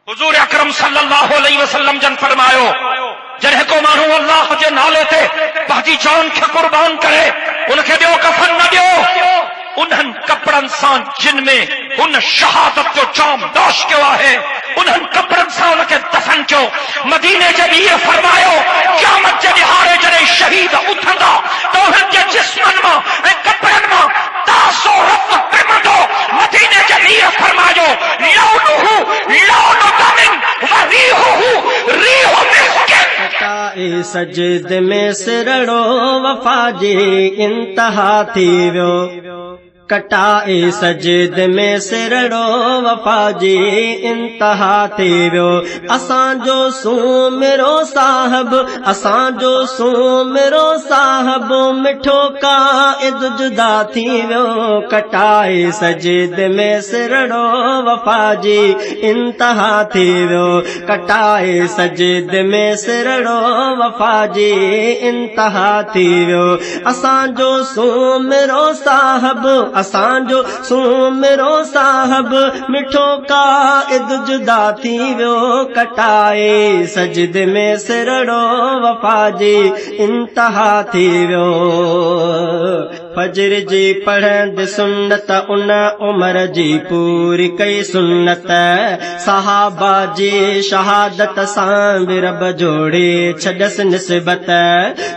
हुजूर अकरम सल्लल्लाहु अलैहि वसल्लम जन फरमायो जॾहिं को माण्हू अल्लाह जे नाले ते पंहिंजी जान खे कुर्बान करे उनखे ॿियो कफन न ॾियो उन्हनि कपड़नि सां जिन में हुन शहादत जो जाम दोष कयो आहे उन्हनि कपड़नि सां उनखे दफन कयो। मदीने जे ॾींहुं फरमायो क़यामत जे ॾिहाड़े जॾहिं शहीद उथंदा त उन्हनि जे जिस्मनि मां ऐं कपड़नि मां तासो रत पिमंदो। मदीने जे ॾींहुं फरमायो लौनुहु लौनु दमिन व रीहुहु रीहु मिस्किन। कटाए सजद में सिरड़ो वफा जी इंतहा थी वियो। कटाए सजद में सिरड़ो वफा जी इंतहा थी वियो। असांजो सूमिरो साहब असांजो सूमिरो साहब मिठो काइद जुदा थी वियो। कटाए सजद में सिरड़ो वफा जी इंतहा थी वियो। कटाए सजद में सिरड़ो वफा जी इंतहा थी वियो। असांजो सूमिरो साहब असांजो सूमिरो साहब मिठो काइद जुदा थी वियो। कटाए सजद में सिरड़ो वफा जी इंतहा थी वियो। फजर जी पढ़ंद सुन्नत उन उमर जी पूरी कई सुन्नत सहाबा जी शहादत सां रब जोड़े छॾस निस्बत।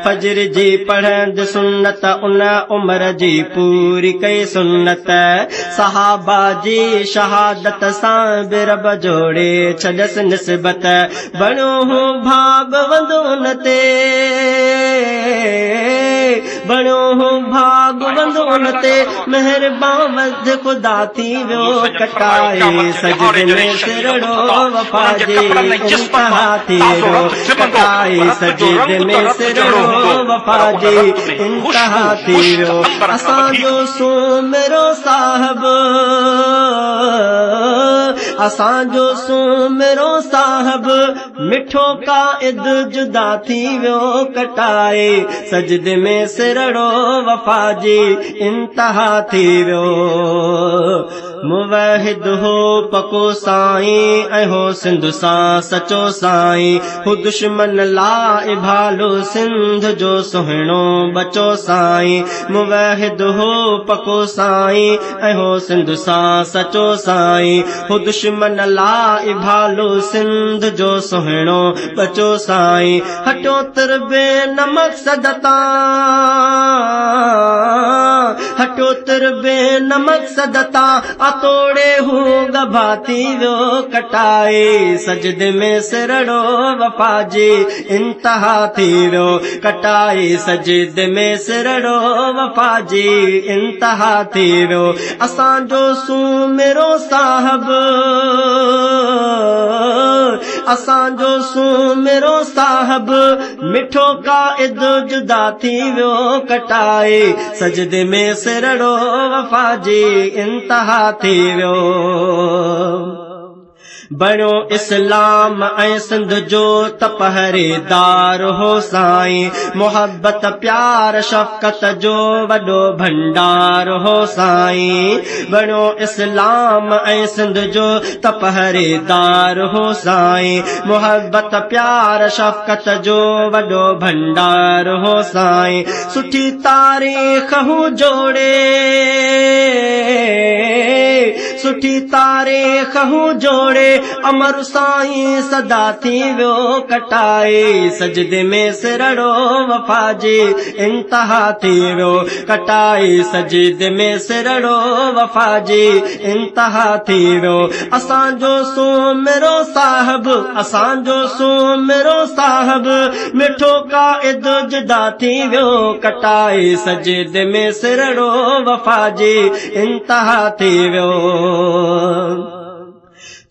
फजर जी पढ़ंद सुन्नत उन उमर जी पूरी कई सुन्नत सहाबा जी शहादत सां रब जोड़े छॾस निस्बत। बणो हूं भागवंद उन ते बणो हूं भागवंद उन ते मेहरबान वध खुदा थी वियो। कटाए सजद में सिरड़ो वफा जी इंतहा थी वियो। कटाए सजद में सिरड़ो वफा जी इंतहा थी वियो। असांजो सूमिरो साहब असांजो सूमिरो साहब मिठो काइद जुदा थी वियो। कटाए सजद में सिरड़ो वफा जी इंतहा थी वियो। मुवहिद हो पको साईं ऐं हो सिंध सां सचो साईं हू दुश्मन ला भालो सिंध जो सुहिणो बचो साईं। मुवहिद हो पको साईं ऐं हो सिंध सां सचो साईं हू दुश्मन ला भालो सिंध जो सुहिणो बचो साईं। हटो तरबे न मक़सद तां हटो तरबे न मक़सद तां तोड़े हूं गभा थी वियो। कटाए सजद में सिरड़ो वफा जी इंतहा थी वियो। कटाए सजद में सिरड़ो वफा जी इंतहा थी वियो। असांजो सूमिरो साहब असांजो सूमिरो साहब मिठो काइद जुदा थी वियो। कटाए सजद में सिरड़ो वफा जी इंतहा थी वियो। बणो इस्लाम ऐं सिंध जो त पहरेदार हो साईं मोहब्बत प्यार शफ़क़त जो वॾो भंडार हो साईं। बणो इस्लाम ऐं सिंध जो त पहरेदार हो साईं मोहब्बत प्यार शफ़क़त जो वॾो भंडार हो साईं। सुठी तारीख़ हूं जोड़े सुठी तारीख़ हूं जोड़े अमर साईं सदा थी वियो। कटाए सजद में सिरड़ो वफा जी इंतहा थी वियो। कटाए सजद में सिरड़ो वफा जी इंतहा थी वियो। असांजो सूमिरो साहब असांजो सूमिरो साहब मिठो काइद जुदा थी वियो। कटाए सजद में सिरड़ो वफा जी इंतहा थी वियो।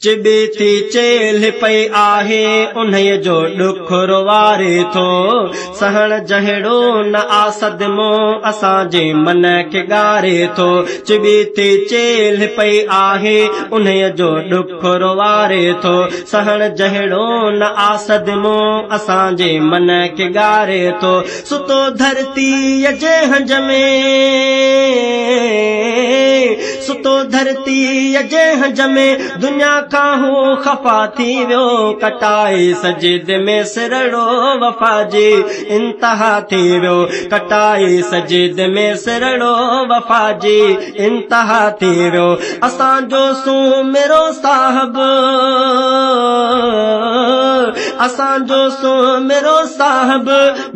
चिबी थी चेल पई आहे उन्हीअ जो ॾुख रोवारे थो सहण जहिड़ो न आसद मों असांजे मन खे ॻारे थो। चिबी थी चेल पई आहे उन्हीअ जो ॾुख रोवारे थो सहण जहिड़ो न आसद मों असांजे मन खे ॻारे थो। सुतो धरतीअ जे हंज में पतो धरती जे हज में दुनिया खां हू खफ़ा थी वियो कटाए सजिद में सिरड़ो वफ़ा जी इंतहा थी वियो कटाए सजिद में सिरड़ो वफ़ा जी इंतहा थी वियो असांजो सुमिरो साहब असांजो सुमिरो साहब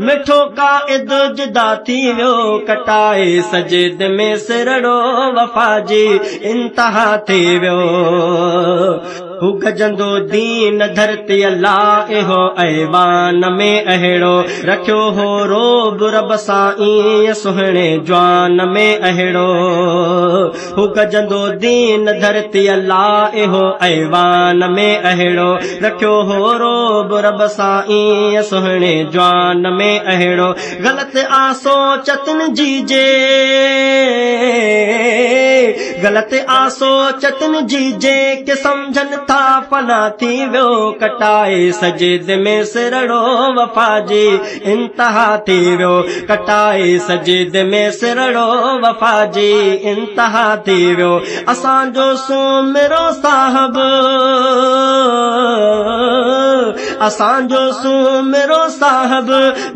मिठो क़ाइद जुदा थी वियो कटाए सजिद में सिरड़ो वफ़ा जी इंतहा थी वियो हू गजंदो दीन धरती अल्लाह इहो ऐवान में अहिड़ो रखियो हो रोब रब साईं सुहिणे जवान में अहिड़ो हू गजंदो दीन धरती अल्लाह इहो ऐवान में अहिड़ो रखियो हो रोब रब साईं सुहिणे जवान में अहिड़ो ग़लति आसो चतन जी जे ग़लति आसो चतन जी जे के सम्झनि था फना थी वियो कटाए सजिद में सिरड़ो वफ़ा जी इंतहा थी वियो कटाए सजिद में सिरड़ो वफ़ा जी इंतहा थी वियो असांजो सुमिरो साहब असांजो सुमिरो साहब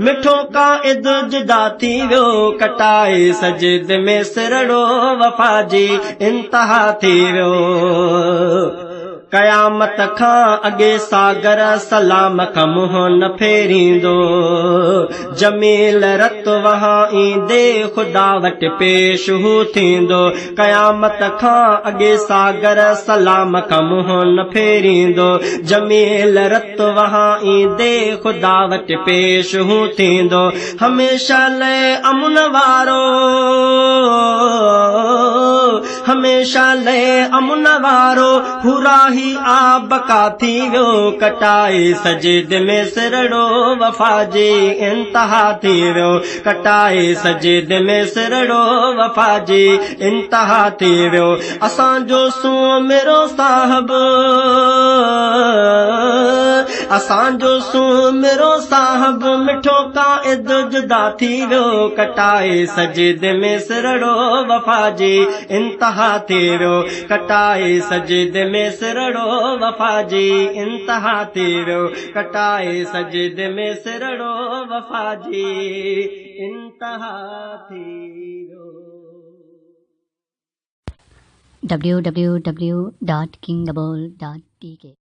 मिठो क़ाइद जुदा थी वियो कटाए सजिद में सिरड़ो वफ़ा जी इंतहा थी वियो क़यामत खां अॻे सागर सलाम खां मुंहुं न फेरींदो जमील रत वहां ईंदे ख़ुदा वटि पेश हू थींदो क़यामत खां अॻे सागर सलाम खां मुंहुं न फेरींदो जमील रत वहां ईंदे ख़ुदा वटि पेश हू थींदो हमेशा लय अमुन वारो हमेशा लय अमुन वारो हुराही आबका थी वियो कटाए सजिद में सिरड़ो वफ़ा जी इंतहा थी वियो कटाए सजिद में सिरड़ो वफ़ा जी इंतहा थी वियो असांजो सुमिरो साहब असांजो सुमिरो साहब मिठो क़ाइद जुदा थी वियो कटाए सजिद में सिरड़ो वफ़ा जी इंतहा थी वियो कटाए सजिद में सिरड़ो वफ़ा जी इंतहा थी वियो कटाए सजिद में सिरड़ो वफ़ा जी इंतहा थी वियो www.kingabol.tk